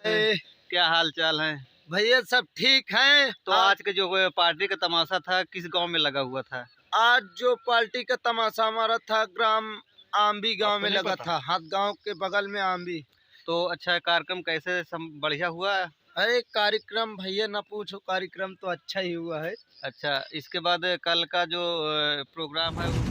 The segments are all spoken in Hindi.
क्या हाल चाल है भैया सब ठीक हैं। तो आज के जो पार्टी का तमाशा था किस गांव में लगा हुआ था? आज जो पार्टी का तमाशा हमारा था ग्राम आम्बी गांव में लगा था। हाथ गांव के बगल में आम्बी। तो अच्छा कार्यक्रम कैसे बढ़िया हुआ? अरे कार्यक्रम भैया न पूछो, कार्यक्रम तो अच्छा ही हुआ है। अच्छा, इसके बाद कल का जो प्रोग्राम है वो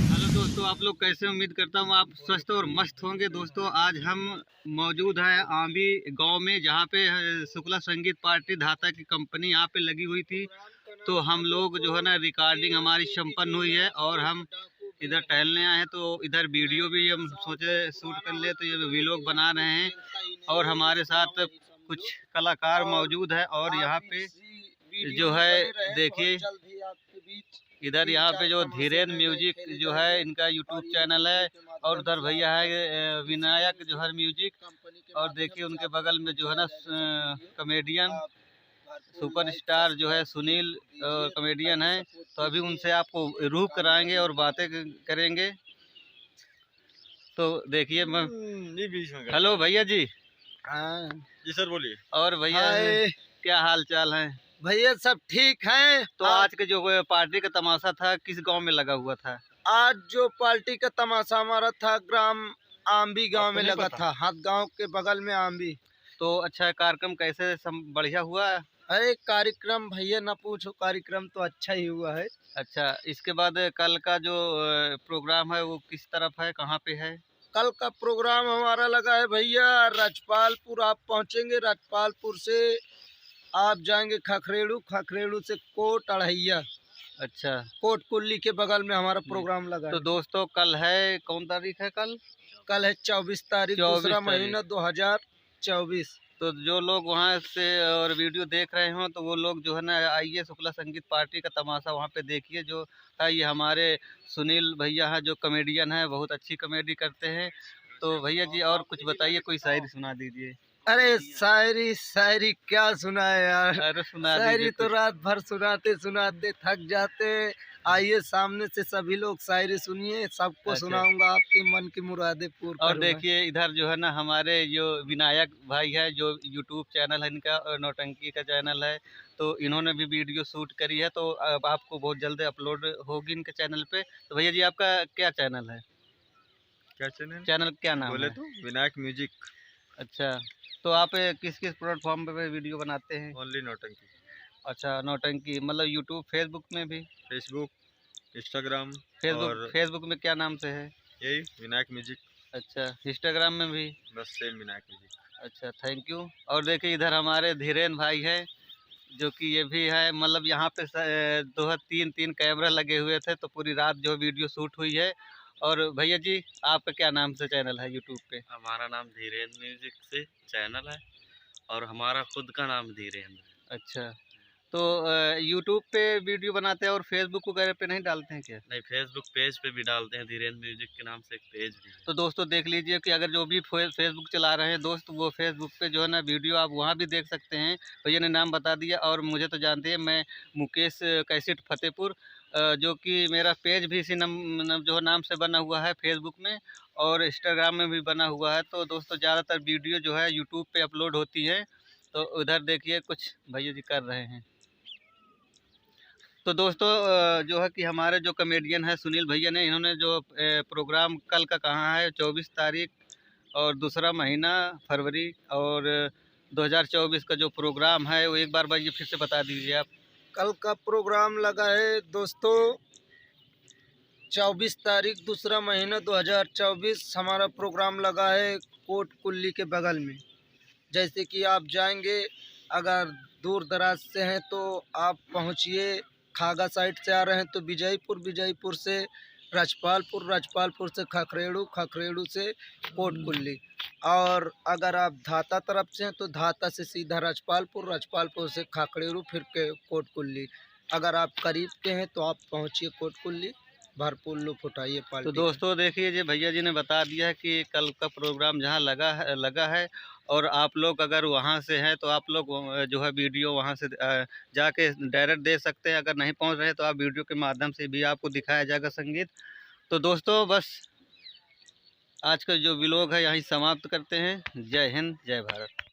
हेलो दोस्तों, आप लोग कैसे? उम्मीद करता हूँ आप स्वस्थ और मस्त होंगे। दोस्तों आज हम मौजूद हैं आम्बी गांव में, जहाँ पे शुक्ला संगीत पार्टी धाता की कंपनी यहाँ पे लगी हुई थी। तो हम लोग जो है ना रिकॉर्डिंग हमारी संपन्न हुई है और हम इधर टहलने आए हैं। तो इधर वीडियो भी हम सोचे शूट कर ले, तो ये व्लॉग बना रहे हैं और हमारे साथ कुछ कलाकार मौजूद है। और यहाँ पे जो है देखिए इधर यहाँ पे जो धीरेन्द्र म्यूजिक जो है इनका यूट्यूब चैनल है, और उधर भैया है विनायक जो है म्यूजिक, और देखिए उनके बगल में जो है ना कॉमेडियन सुपरस्टार जो है सुनील कॉमेडियन है। तो अभी उनसे आपको रूह कराएंगे और बातें करेंगे। तो देखिए मैं हेलो भैया जी। हाँ जी सर बोलिए। और भैया क्या हाल चाल है? भैया सब ठीक हैं। तो आज के जो पार्टी का तमाशा था किस गांव में लगा हुआ था? आज जो पार्टी का तमाशा हमारा था ग्राम आम्बी गांव में लगा था। हाथ गांव के बगल में आम्बी। तो अच्छा कार्यक्रम कैसे बढ़िया हुआ? अरे कार्यक्रम भैया न पूछो, कार्यक्रम तो अच्छा ही हुआ है। अच्छा, इसके बाद कल का जो प्रोग्राम है वो किस तरफ है, कहाँ पे है? कल का प्रोग्राम हमारा लगा है भैया राजपालपुर। आप पहुंचेंगे राजपालपुर से आप जाएंगे खखरेड़ू, खखरेड़ू से कोट अढ़ैया। अच्छा, कोट कुल्ली के बगल में हमारा प्रोग्राम लगा तो है। दोस्तों कल है, कौन तारीख है कल? कल है 24 तारीख, दूसरा महीना 2024। तो जो लोग वहाँ से और वीडियो देख रहे हो तो वो लोग जो है ना आइए शुक्ला संगीत पार्टी का तमाशा वहाँ पे देखिए। जो है ये हमारे सुनील भैया हैं जो कॉमेडियन हैं, बहुत अच्छी कॉमेडी करते हैं। तो भैया जी और कुछ बताइए, कोई शायरी सुना दीजिए। अरे शायरी शायरी क्या सुनाए यार। अरे सुना शायरी दीजिए तो कुछ। रात भर सुनाते सुनाते थक जाते। आइए सामने से सभी लोग शायरी सुनिए, सबको अच्छा। सुनाऊंगा, आपके मन की मुरादें पूर्ण और करूंगा। देखिए इधर जो है ना हमारे जो विनायक भाई है, जो यूट्यूब चैनल है इनका और नौटंकी का चैनल है, तो इन्होंने भी वीडियो शूट करी है। तो अब आपको बहुत जल्द अपलोड होगी इनके चैनल पे। तो भैया जी आपका क्या चैनल है? क्या चैनल? चैनल क्या नाम बोले है? तो विनायक म्यूजिक। अच्छा, तो आप किस किस प्लेटफॉर्म पे वीडियो बनाते हैं? ओनली नौटंकी। अच्छा, नौटंकी मतलब यूट्यूब, फेसबुक में भी? फेसबुक, इंस्टाग्राम फेसबुक और फेसबुक में क्या नाम से है? यही विनायक म्यूजिक। अच्छा, इंस्टाग्राम में भी? बस सेम विनायक म्यूजिक। अच्छा, थैंक यू। और देखिए इधर हमारे धीरेन भाई है, जो कि ये भी है, मतलब यहाँ पे दो तीन तीन कैमरा लगे हुए थे, तो पूरी रात जो वीडियो शूट हुई है। और भैया जी आपका क्या नाम से चैनल है यूट्यूब पे? हमारा नाम धीरेन्द्र म्यूजिक से चैनल है और हमारा खुद का नाम धीरेन्द्र है। अच्छा, तो यूट्यूब पे वीडियो बनाते हैं और फेसबुक वगैरह पे नहीं डालते हैं क्या? नहीं, फेसबुक पेज पे भी डालते हैं, धीरेन्द्र म्यूजिक के नाम से एक पेज भी है। तो दोस्तों देख लीजिए कि अगर जो भी फेसबुक चला रहे हैं दोस्त, वो फेसबुक पे जो है ना वीडियो आप वहाँ भी देख सकते हैं। भैया ने नाम बता दिया और मुझे तो जानते हैं, मैं मुकेश कैसेट फतेहपुर, जो कि मेरा पेज भी इसी जो है नाम से बना हुआ है फेसबुक में, और इंस्टाग्राम में भी बना हुआ है। तो दोस्तों ज़्यादातर वीडियो जो है यूट्यूब पे अपलोड होती है। तो उधर देखिए कुछ भैया जी कर रहे हैं। तो दोस्तों जो है कि हमारे जो कॉमेडियन है सुनील भैया ने, इन्होंने जो प्रोग्राम कल का कहा है 24 तारीख और दूसरा महीना फरवरी और 2024 का जो प्रोग्राम है वो एक बार भैया फिर से बता दीजिए आप। कल का प्रोग्राम लगा है दोस्तों 24 तारीख, दूसरा महीना 2024। हमारा प्रोग्राम लगा है कोट कुल्ली के बगल में। जैसे कि आप जाएंगे, अगर दूर दराज से हैं तो आप पहुंचिए, खागा साइड से आ रहे हैं तो विजयपुर, विजयपुर से राजपालपुर, राजपालपुर से खखरेड़ू, खखरेड़ू से कोट कुल्ली। और अगर आप धाता तरफ से हैं तो धाता से सीधा राजपालपुर, राजपालपुर से खखरेड़ू, फिर के कोट कुल्ली। अगर आप करीब के हैं तो आप पहुंचिए कोट कुल्ली, भरपूर लुत्फ उठाइए पार्टी तो का। दोस्तों देखिए जी भैया जी ने बता दिया है कि कल का प्रोग्राम जहाँ लगा है, और आप लोग अगर वहाँ से हैं तो आप लोग जो है वीडियो वहाँ से जाके डायरेक्ट दे सकते हैं। अगर नहीं पहुँच रहे तो आप वीडियो के माध्यम से भी आपको दिखाया जाएगा संगीत। तो दोस्तों बस आज का जो व्लॉग है यहीं समाप्त करते हैं। जय हिंद, जय भारत।